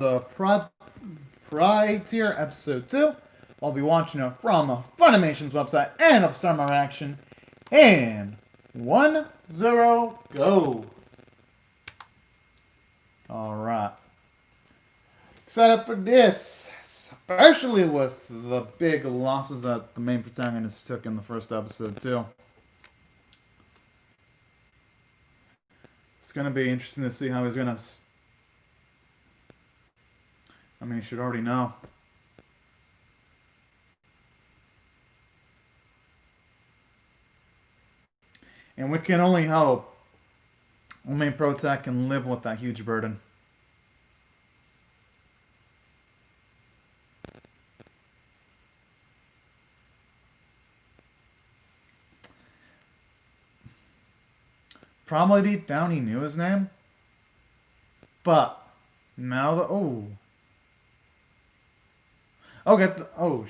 the Praeter episode 2. I'll be watching it from Funimation's website and I'll start my reaction. And 1-0, go. Alright. Excited for this, especially with the big losses that the main protagonist took in the first episode too. It's going to be interesting to see how he's going to... I mean, you should already know. And we can only hope the main protag can live with that huge burden. Probably deep down he knew his name. But now the... Oh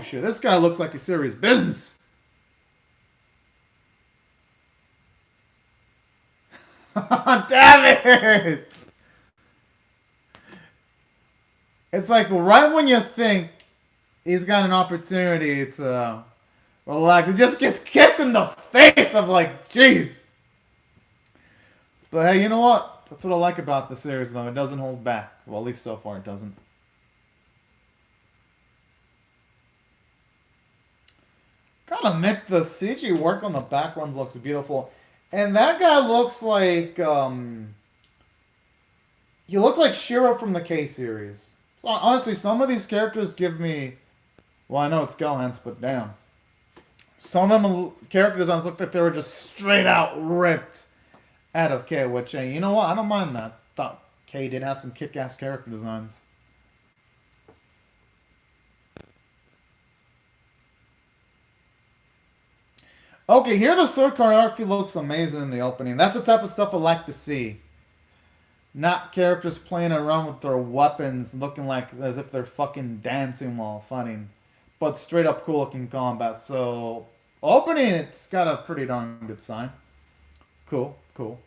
shit, this guy looks like a serious business. Damn it! It's like right when you think he's got an opportunity to relax, he just gets kicked in the face. I'm like, jeez. But hey, you know what? That's what I like about the series, though. It doesn't hold back. Well, at least so far it doesn't. Gotta admit, the CG work on the backgrounds looks beautiful. And that guy looks like, he looks like Shiro from the K series. So honestly, some of these characters give me, well, I know it's Gohan's, but damn. Some of them character designs look like they were just straight out ripped out of K, which, hey, you know what? I don't mind that. Thought K did have some kick-ass character designs. Okay, here the sword choreography looks amazing in the opening. That's the type of stuff I like to see. Not characters playing around with their weapons looking like as if they're fucking dancing while fighting. But straight up cool looking combat. So, opening, it's got a pretty darn good sign. Cool, cool.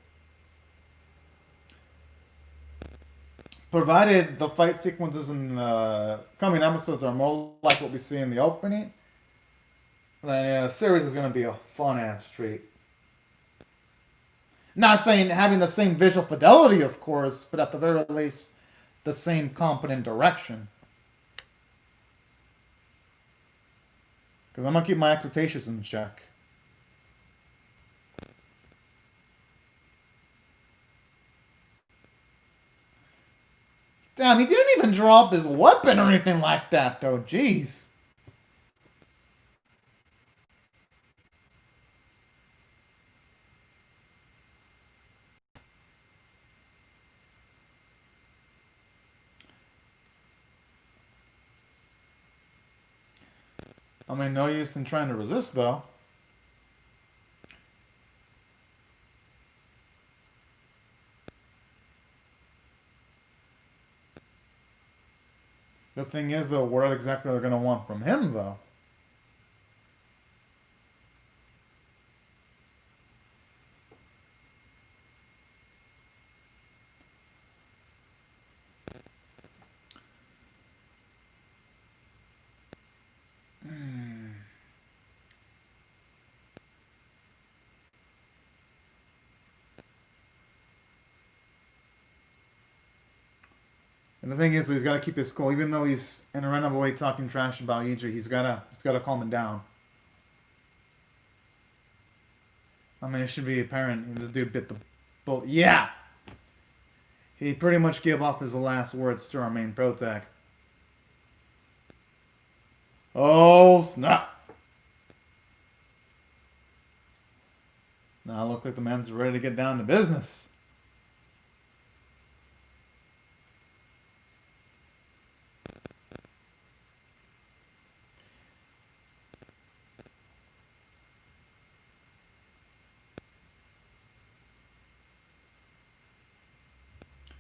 Provided the fight sequences in the coming episodes are more like what we see in the opening, then the series is going to be a fun-ass treat. Not saying having the same visual fidelity, of course, but at the very least, the same competent direction. Because I'm going to keep my expectations in check. Damn, he didn't even drop his weapon or anything like that, though. Jeez. I mean, no use in trying to resist, though. The thing is, though, what exactly they're going to want from him, though? And the thing is, he's got to keep his cool, even though he's in a random way talking trash about Iji. He's gotta calm it down. I mean, it should be apparent. The dude bit the bullet. Yeah, he pretty much gave up his last words to our main protag. Oh snap! Now it looks like the man's ready to get down to business.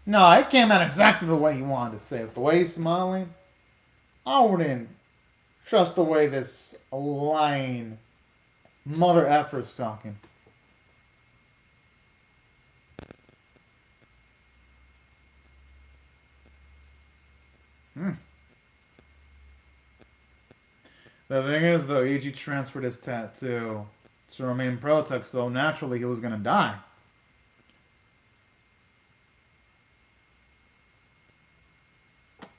No, it came out exactly the way he wanted to say it. The way he's smiling, I wouldn't trust the way this lying mother effer's talking. Hmm. The thing is, though, EG transferred his tattoo to remain Praeter, so naturally he was gonna die.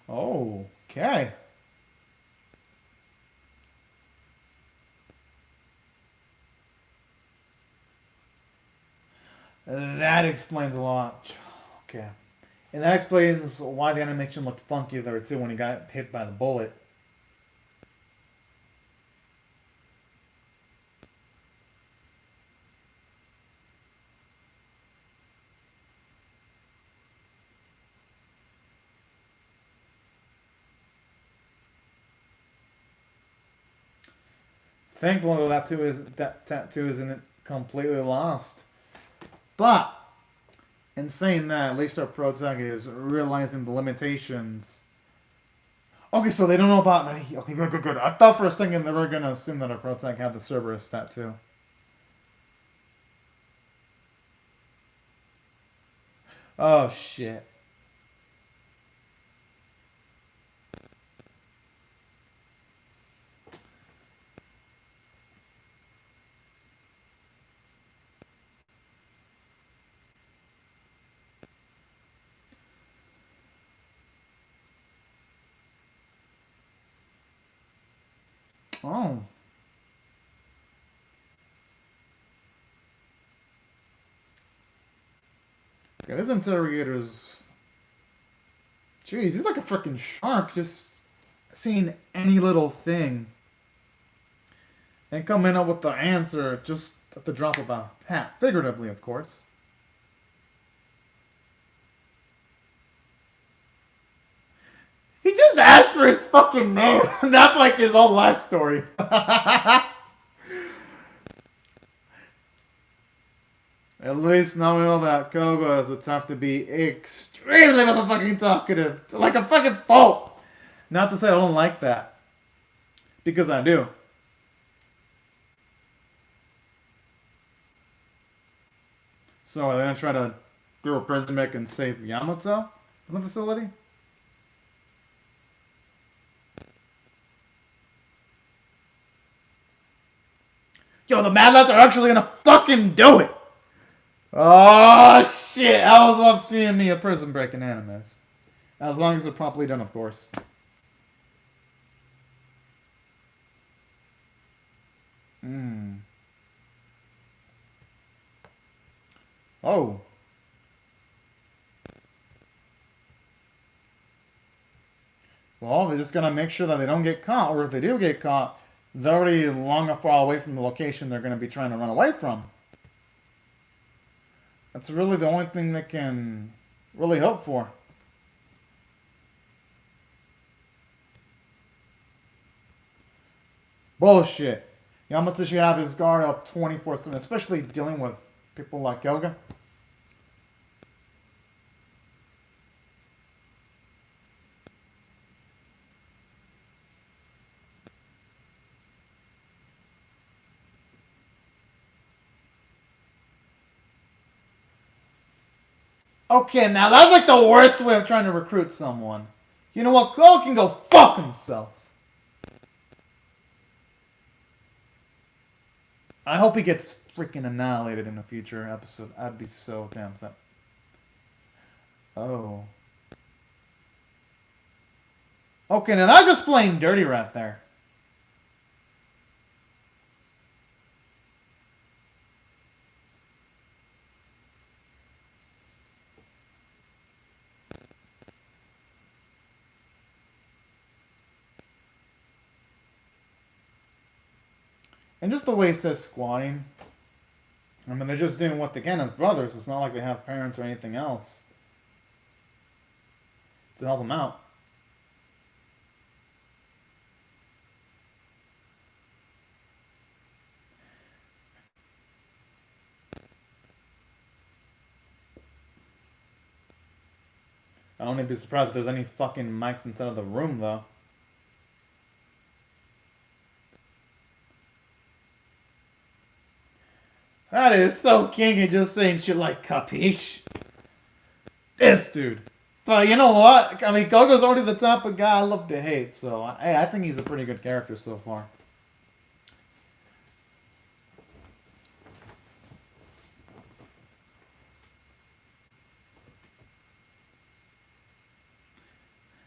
Oh, okay. That explains a lot. Okay. And that explains why the animation looked funky there, too, when he got hit by the bullet. Thankfully, that tattoo isn't completely lost. But in saying that, at least our protag is realizing the limitations. Okay, so they don't know about that. Okay, good. I thought for a second they were gonna assume that our protag had the Cerberus tattoo. Oh shit. Oh. Yeah, this interrogator's. Jeez, he's like a freaking shark, just seeing any little thing and coming up with the answer just at the drop of a hat. Figuratively, of course. He just asked for his fucking name, not like his whole life story. At least now we know that Koga has the tough to be extremely motherfucking talkative. Like a fucking fault. Not to say I don't like that. Because I do. So are they gonna try to throw a prison back and save Yamato from the facility? Yo, the Mad Lads are actually gonna fucking do it! Oh shit! I always love seeing me a prison break in animes. As long as they're properly done, of course. Hmm. Oh. Well, they're just gonna make sure that they don't get caught, or if they do get caught, they're already long enough far away from the location they're gonna be trying to run away from. That's really the only thing they can really hope for. Bullshit. Yamato should have his guard up 24/7, especially dealing with people like Yoga. Okay, now that's like the worst way of trying to recruit someone. You know what? Cole can go fuck himself. I hope he gets freaking annihilated in a future episode. I'd be so damn sad. Oh. Okay, now that's just plain dirty right there. And just the way it says squatting. I mean, they're just doing what they can as brothers. It's not like they have parents or anything else to help them out. I wouldn't be surprised if there's any fucking mics inside of the room, though. That is so kinky just saying shit like capiche. This dude. But you know what? I mean, Gogo's already the type of guy I love to hate, so hey, I think he's a pretty good character so far.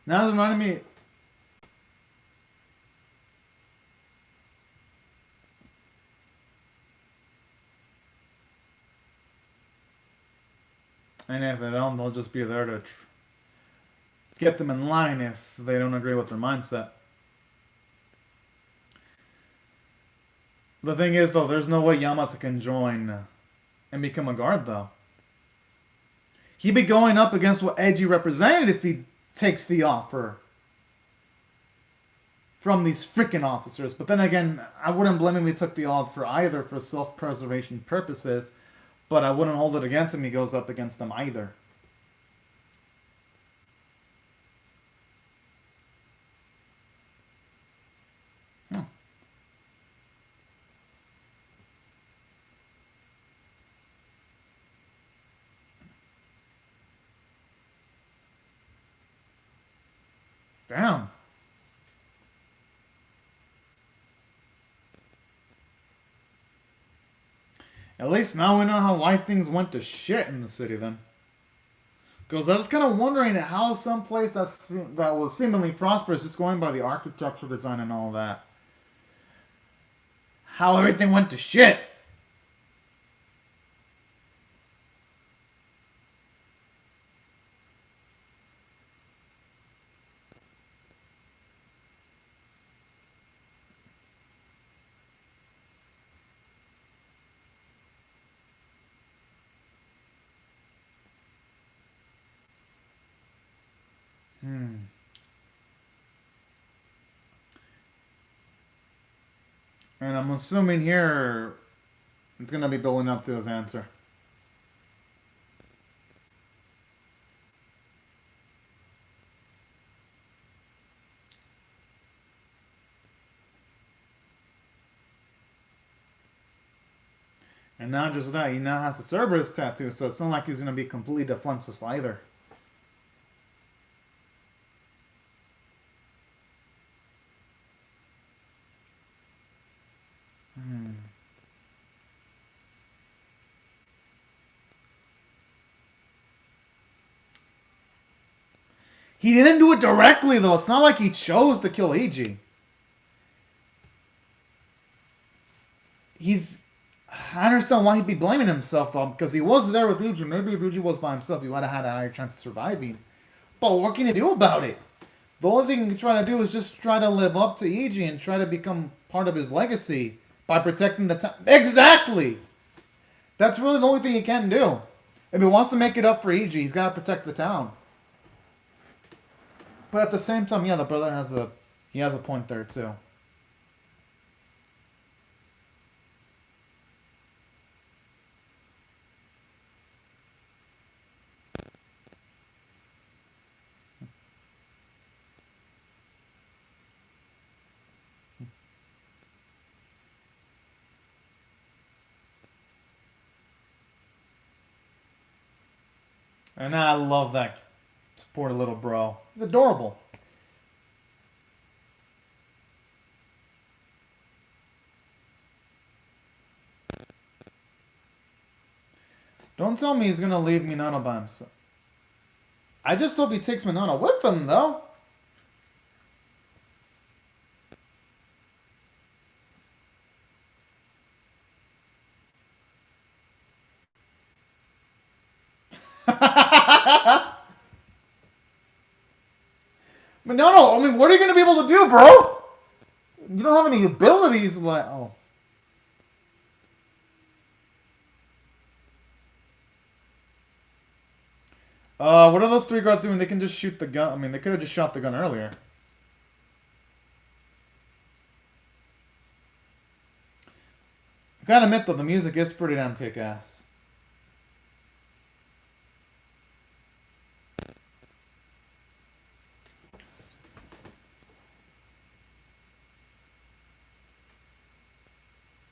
Now it's reminding me. And if they don't, they'll just be there to get them in line if they don't agree with their mindset. The thing is, though, there's no way Yamata can join and become a guard, though. He'd be going up against what Eiji represented if he takes the offer from these freaking officers. But then again, I wouldn't blame him if he took the offer either for self-preservation purposes, but I wouldn't hold it against him if he goes up against them either. Hmm. Damn. At least now we know why things went to shit in the city then. Because I was kind of wondering how some place that was seemingly prosperous, just going by the architecture design and all that, how everything went to shit. And I'm assuming here it's going to be building up to his answer. And not just that, he now has the Cerberus tattoo, so it's not like he's going to be completely defenseless either. He didn't do it directly, though. It's not like he chose to kill Eiji. I understand why he'd be blaming himself, though, because he was there with Eiji. Maybe if Eiji was by himself, he would have had a higher chance of surviving. But what can you do about it? The only thing you can try to do is just try to live up to Eiji and try to become part of his legacy by protecting the town. Exactly! That's really the only thing he can do. If he wants to make it up for Eiji, he's got to protect the town. But at the same time, yeah, the brother has a point there too. And I love that poor little bro. He's adorable. Don't tell me he's gonna leave Minano by himself. I just hope he takes Minano with him, though. Minano, I mean, what are you gonna be able to do, bro? You don't have any abilities, like, oh. What are those three guards doing? They can just shoot the gun. I mean, they could have just shot the gun earlier. I gotta admit, though, the music is pretty damn kick-ass.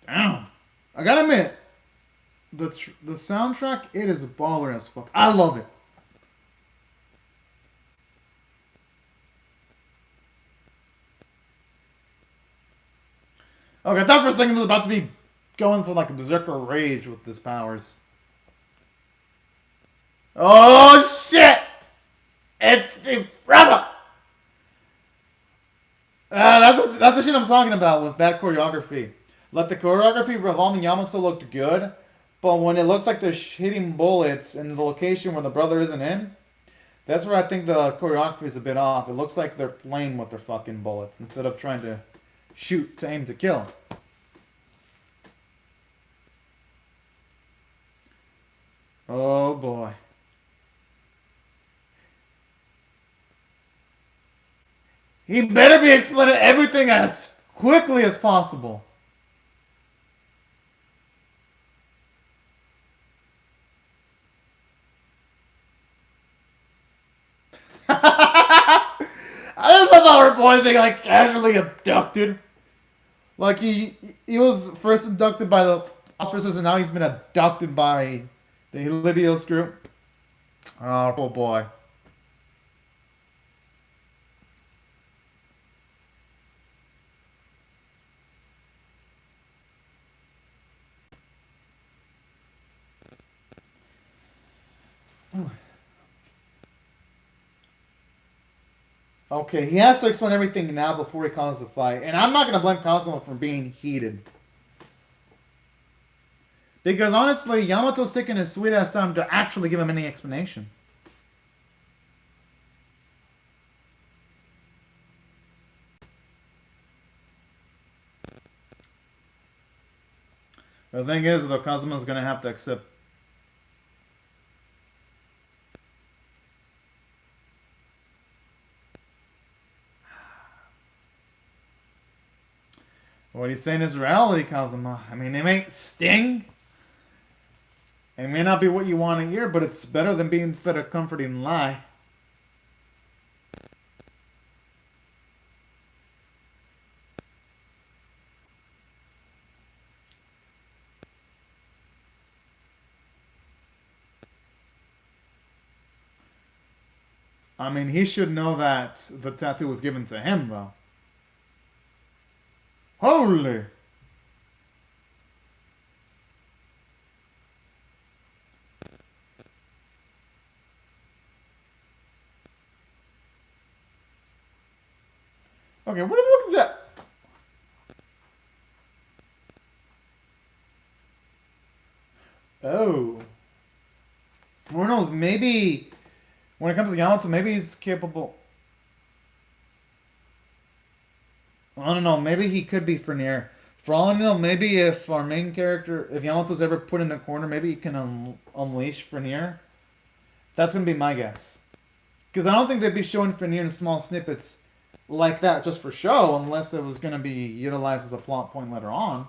Damn. I gotta admit, the soundtrack, it is baller as fuck. I love it. Okay, I thought for a second he was about to be going to like a berserker rage with his powers. Oh shit! It's the brother! That's the shit I'm talking about with bad choreography. Like the choreography revolving Yamato looked good, but when it looks like they're hitting bullets in the location where the brother isn't in, that's where I think the choreography is a bit off. It looks like they're playing with their fucking bullets instead of trying to shoot to aim to kill. Oh boy. He better be explaining everything as quickly as possible. I just love how our boy being like casually abducted. Like he was first abducted by the officers and now he's been abducted by the Helios group. Oh, poor boy. Okay, he has to explain everything now before he calls the fight. And I'm not going to blame Cosmo for being heated. Because honestly, Yamato's taking his sweet ass time to actually give him any explanation. The thing is, though, Cosmo's going to have to accept. What he's saying is reality, Cosmo. I mean, it may sting. It may not be what you want to hear, but it's better than being fed a comforting lie. I mean, he should know that the tattoo was given to him, though. Holy! Okay, what look at that? Oh. Who knows? Maybe when it comes to Yamato, maybe he's capable. I don't know. Maybe he could be Frenier. For all I know, maybe if our main character, if Yamato's ever put in a corner, maybe he can unleash Frenier. That's gonna be my guess. Because I don't think they'd be showing Frenier in small snippets like that just for show, unless it was gonna be utilized as a plot point later on.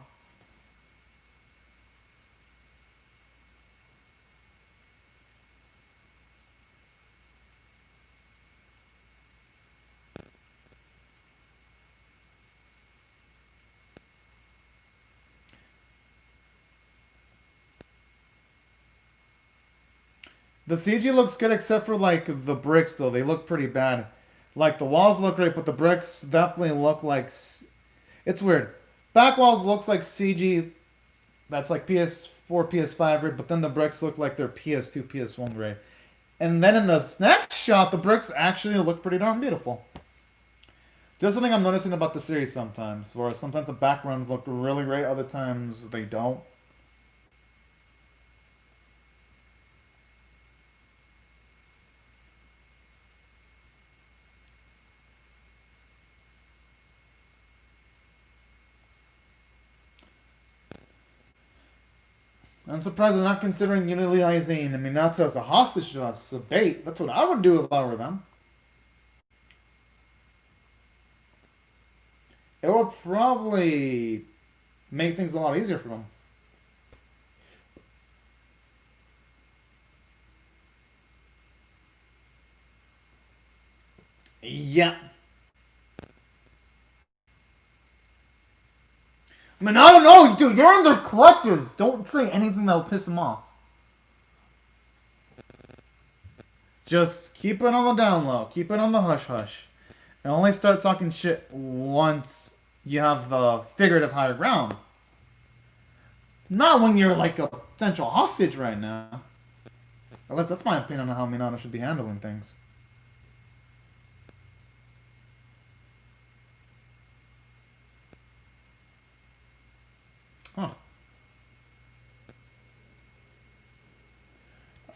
The CG looks good except for like the bricks though. They look pretty bad. Like the walls look great, but the bricks definitely look like it's weird. Back walls looks like CG that's like PS4, PS5 grade, but then the bricks look like they're PS2, PS1 grade. And then in the next shot, the bricks actually look pretty darn beautiful. Just something I'm noticing about the series sometimes, where sometimes the backgrounds look really great, other times they don't. I'm surprised they're not considering utilizing Minato as a hostage to us, a bait. That's what I would do if I were them. It would probably make things a lot easier for them. Yeah. I mean, I don't know, dude. You're in their clutches. Don't say anything that'll piss them off. Just keep it on the down low. Keep it on the hush hush. And only start talking shit once you have the figurative higher ground. Not when you're like a potential hostage right now. At least that's my opinion on how Minato should be handling things. Huh.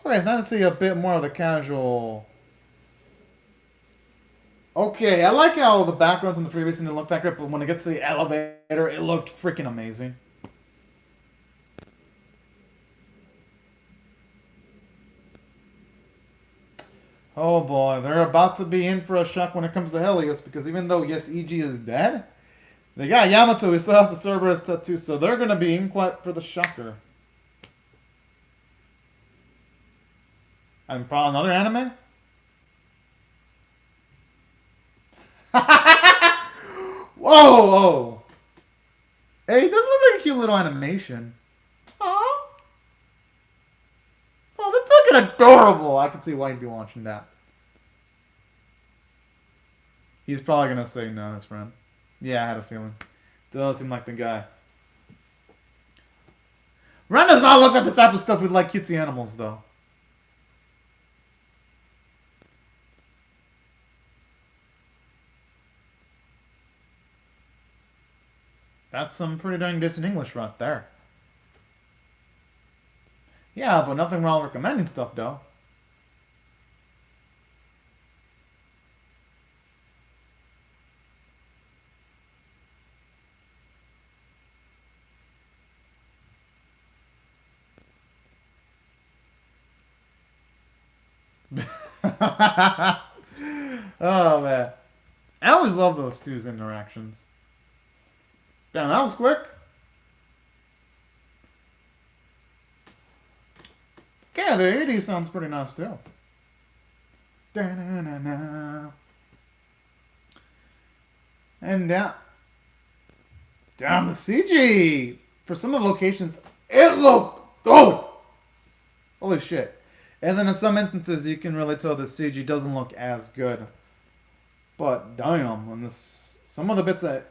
Okay, it's nice to see a bit more of the casual. Okay, I like how the backgrounds in the previous didn't look that great, but when it gets to the elevator, it looked freaking amazing. Oh boy, they're about to be in for a shock when it comes to Helios, because even though, yes, EG is dead, they got Yamato who still has the Cerberus tattoo, so they're going to be in quite for the shocker. And probably another anime? Whoa, whoa. Hey, this looks like a cute little animation. Aww. Oh, that's fucking adorable. I can see why you'd be watching that. He's probably gonna say no, his friend. Yeah, I had a feeling. Does seem like the guy. Ren does not look like the type of stuff we'd like cutesy animals, though. That's some pretty dang decent English right there. Yeah, but nothing wrong with recommending stuff, though. Oh, man. I always love those two's interactions. Damn, that was quick. Yeah, the 80s sounds pretty nice, too. Da-na-na-na. And down the CG for some of the locations, it looked good. Holy shit! And then in some instances, you can really tell the CG doesn't look as good. But damn, on this, some of the bits that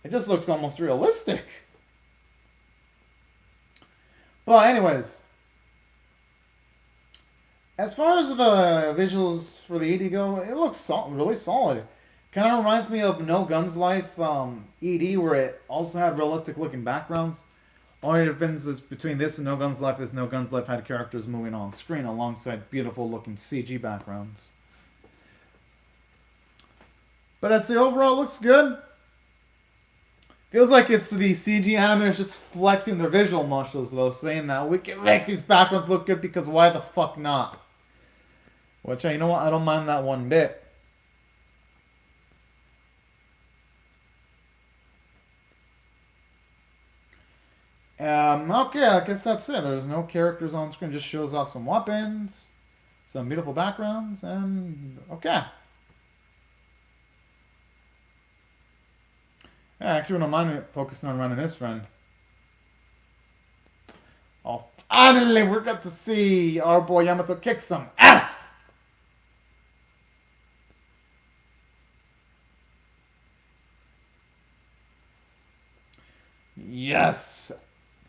it just looks almost realistic. But anyways, as far as the visuals for the ED go, it looks really solid. Kind of reminds me of No Guns Life ED, where it also had realistic looking backgrounds. Only difference is between this and No Guns Life is No Guns Life had characters moving on screen alongside beautiful looking CG backgrounds. But I'd say overall it looks good. Feels like it's the CG animators just flexing their visual muscles, though, saying that we can make these backgrounds look good because why the fuck not? Which, you know what, I don't mind that one bit. Okay, I guess that's it. There's no characters on screen, just shows off some weapons, some beautiful backgrounds, and okay. Yeah, I actually wouldn't mind focusing on running this friend. Oh, finally, we're got to see our boy Yamato kick some ass! Yes!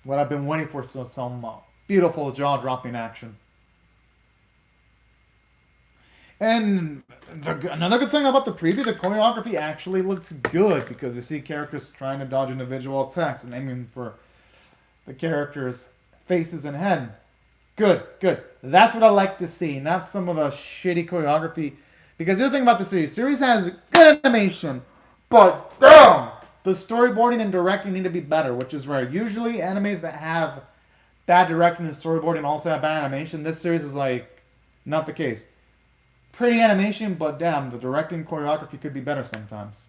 What I've been waiting for, so some beautiful jaw-dropping action. And another good thing about the preview, the choreography actually looks good because you see characters trying to dodge individual attacks and aiming for the characters' faces and head. Good, good. That's what I like to see, not some of the shitty choreography. Because the other thing about the series has good animation, but damn, the storyboarding and directing need to be better, which is rare. Usually, animes that have bad directing and storyboarding also have bad animation. This series is like not the case. Pretty animation, but damn, the directing choreography could be better sometimes.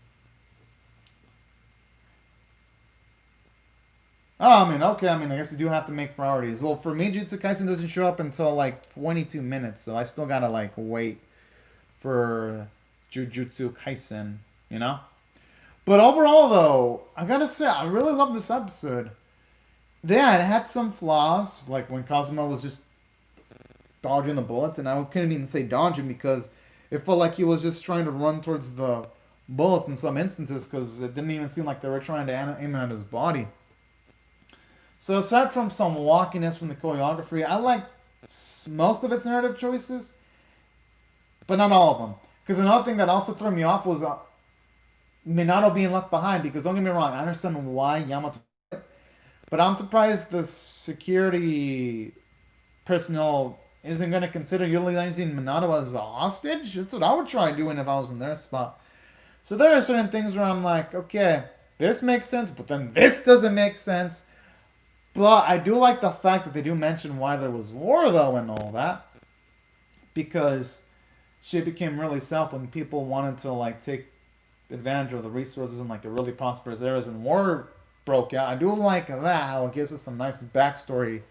Oh, I guess you do have to make priorities. Well, for me, Jujutsu Kaisen doesn't show up until like 22 minutes, so I still gotta like wait for Jujutsu Kaisen, you know? But overall, though, I gotta say, I really love this episode. Yeah, it had some flaws, like when Kazuma was just dodging the bullets, and I couldn't even say dodging because it felt like he was just trying to run towards the bullets in some instances because it didn't even seem like they were trying to aim at his body. So aside from some wonkiness from the choreography, I like most of its narrative choices, but not all of them. Because another thing that also threw me off was Minato being left behind. Because don't get me wrong, I understand why Yamato, but I'm surprised the security personnel isn't going to consider utilizing Minato as a hostage. That's what I would try doing if I was in their spot. So there are certain things where I'm like, okay, this makes sense, but then this doesn't make sense. But I do like the fact that they do mention why there was war, though, and all that. Because shit became really south when people wanted to, like, take advantage of the resources in, like, the really prosperous areas and war broke out. I do like that, how it gives us some nice backstory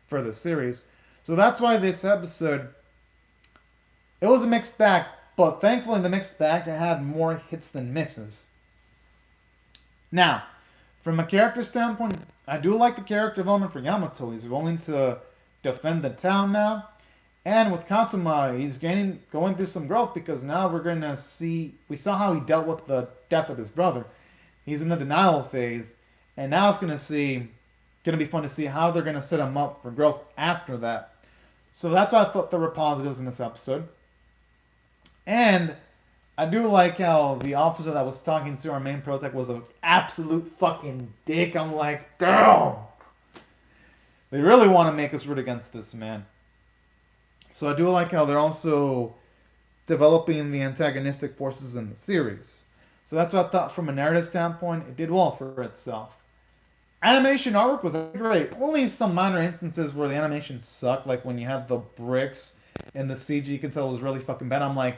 for the series. So that's why this episode, it was a mixed bag. But thankfully, the mixed bag had more hits than misses. Now, from a character standpoint, I do like the character development for Yamato. He's willing to defend the town now. And with Katsuma, he's going through some growth because now we're going to see... We saw how he dealt with the death of his brother. He's in the denial phase. And now it's going to be fun to see how they're going to set him up for growth after that. So that's why I thought there were positives in this episode. And I do like how the officer that was talking to our main protect was an absolute fucking dick. I'm like, girl! They really want to make us root against this man. So I do like how they're also developing the antagonistic forces in the series. So that's what I thought from a narrative standpoint. It did well for itself. Animation artwork was great. Only some minor instances where the animation sucked, like when you had the bricks and the CG, you could tell it was really fucking bad. I'm like,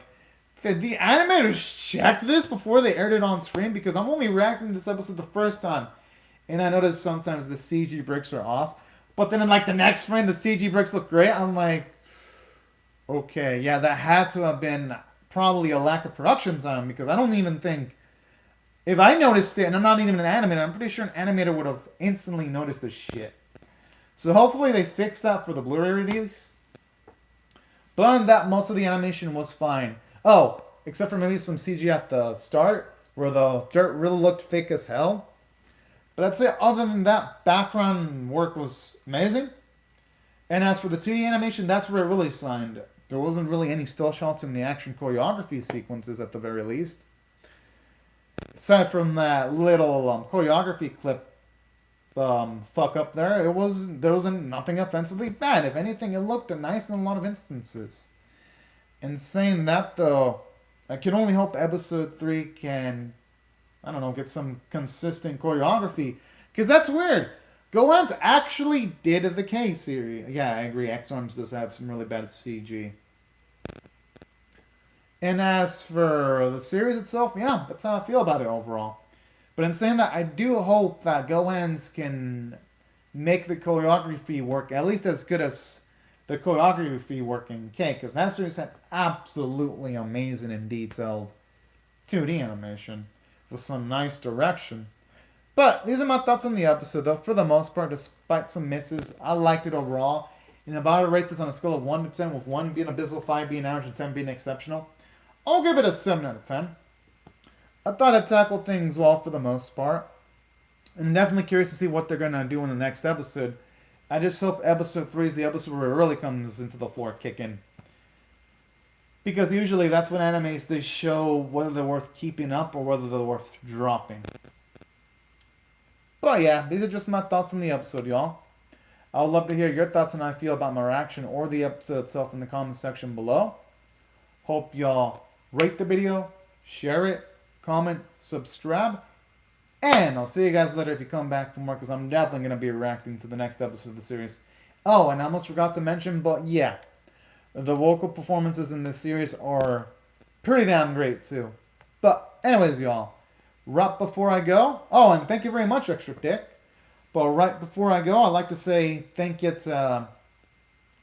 did the animators check this before they aired it on screen? Because I'm only reacting to this episode the first time. And I noticed sometimes the CG bricks are off. But then in like the next frame, the CG bricks look great. I'm like, okay, yeah, that had to have been probably a lack of production time. Because I don't even think... If I noticed it, and I'm not even an animator, I'm pretty sure an animator would have instantly noticed this shit. So hopefully they fix that for the Blu-ray release. But other than that, most of the animation was fine. Oh, except for maybe some CG at the start, where the dirt really looked fake as hell. But I'd say other than that, background work was amazing. And as for the 2D animation, that's where it really shined. There wasn't really any still shots in the action choreography sequences at the very least. Aside from that little choreography clip fuck up there, there wasn't nothing offensively bad. If anything, it looked nice in a lot of instances. And saying that though, I can only hope episode 3 can, I don't know, get some consistent choreography. Because that's weird. Gohan's actually did the K series. Yeah, I agree. X-Arms does have some really bad CG. And as for the series itself, yeah, that's how I feel about it overall. But in saying that, I do hope that Gohan's can make the choreography work at least as good as the choreography work in K, because that series had absolutely amazing and detailed 2D animation with some nice direction. But these are my thoughts on the episode, though. For the most part, despite some misses, I liked it overall. And if I were to rate this on a scale of 1 to 10, with 1 being abysmal, 5 being average, and 10 being exceptional, I'll give it a 7 out of 10. I thought it tackled things well for the most part. And definitely curious to see what they're going to do in the next episode. I just hope episode 3 is the episode where it really comes into the floor kicking. Because usually that's when animes, they show whether they're worth keeping up or whether they're worth dropping. But yeah, these are just my thoughts on the episode, y'all. I would love to hear your thoughts on how I feel about my reaction or the episode itself in the comment section below. Hope y'all rate the video, share it, comment, subscribe, and I'll see you guys later if you come back for more, because I'm definitely going to be reacting to the next episode of the series. Oh, and I almost forgot to mention, but yeah, the vocal performances in this series are pretty damn great too. But anyways, y'all, right before I go, oh, and thank you very much, Extra Dick. But right before I go, I'd like to say thank you to,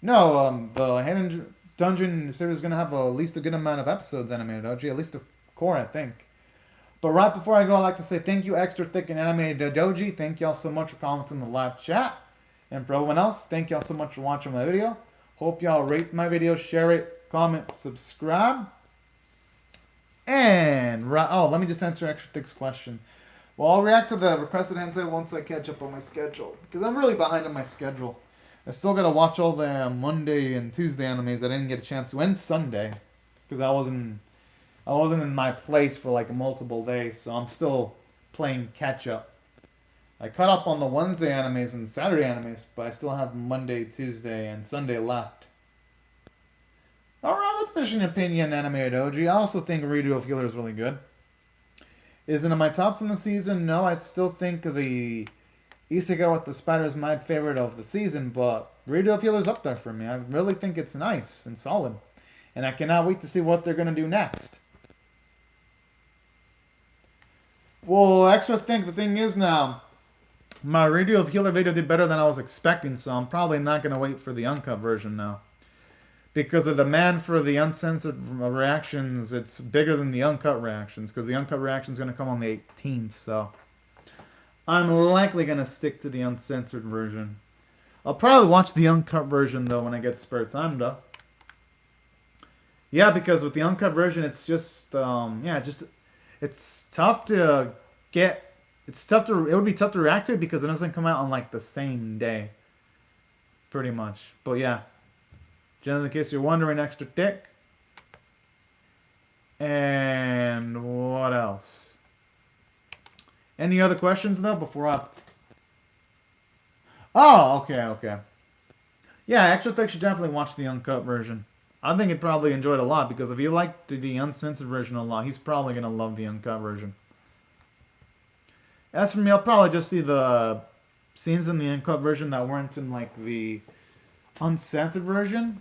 the Hidden Dungeon series is going to have at least a good amount of episodes animated, OG, at least a core, I think. But right before I go, I'd like to say thank you, Extra Thick and Animated Doji. Thank y'all so much for commenting in the live chat. And for everyone else, thank y'all so much for watching my video. Hope y'all rate my video, share it, comment, subscribe. And let me just answer Extra Thick's question. Well, I'll react to the requested hentai once I catch up on my schedule. Because I'm really behind on my schedule. I still gotta watch all the Monday and Tuesday animes I didn't get a chance to, and Sunday. Because I wasn't in my place for like multiple days, so I'm still playing catch up. I caught up on the Wednesday animes and Saturday animes, but I still have Monday, Tuesday, and Sunday left. Alright, let's finish an opinion anime doji. I also think Redo of Healer is really good. Is it in my tops in the season? No, I still think the Isekai with the Spider is my favorite of the season, but Redo of Healer is up there for me. I really think it's nice and solid. And I cannot wait to see what they're going to do next. Well, Extra Think, the thing is now, my Redo of Healer video did better than I was expecting, so I'm probably not going to wait for the uncut version now. Because the demand for the uncensored reactions, it's bigger than the uncut reactions. Because the uncut reaction is going to come on the 18th, so I'm likely going to stick to the uncensored version. I'll probably watch the uncut version, though, when I get spare time, though. Yeah, because with the uncut version, it's just, it's tough to get... it would be tough to react to it because it doesn't come out on, like, the same day. Pretty much. But, yeah. Just in case you're wondering, Extra Thick. And what else? Any other questions, though, before I... Oh, okay. Yeah, Extra Thick should definitely watch the uncut version. I think he'd probably enjoy it a lot, because if he liked the uncensored version a lot, he's probably going to love the uncut version. As for me, I'll probably just see the scenes in the uncut version that weren't in, like, the uncensored version,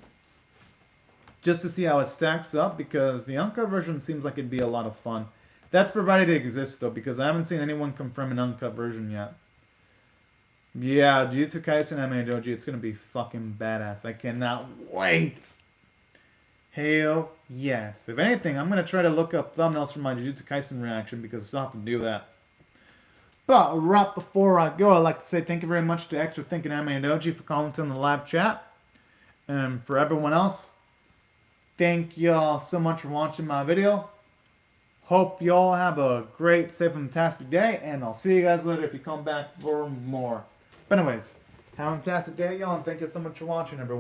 just to see how it stacks up, because the uncut version seems like it'd be a lot of fun. That's provided it exists, though, because I haven't seen anyone confirm an uncut version yet. Yeah, Jujutsu Kaisen Anime Doji, it's going to be fucking badass. I cannot wait! Hell yes. If anything, I'm going to try to look up thumbnails for my Jujutsu Kaisen reaction, because I still have to do that. But right before I go, I'd like to say thank you very much to Extra Thinking Anime Doji for commenting in the live chat. And for everyone else, thank y'all so much for watching my video. Hope y'all have a great, safe, and fantastic day. And I'll see you guys later if you come back for more. But anyways, have a fantastic day, y'all. And thank you so much for watching, everyone.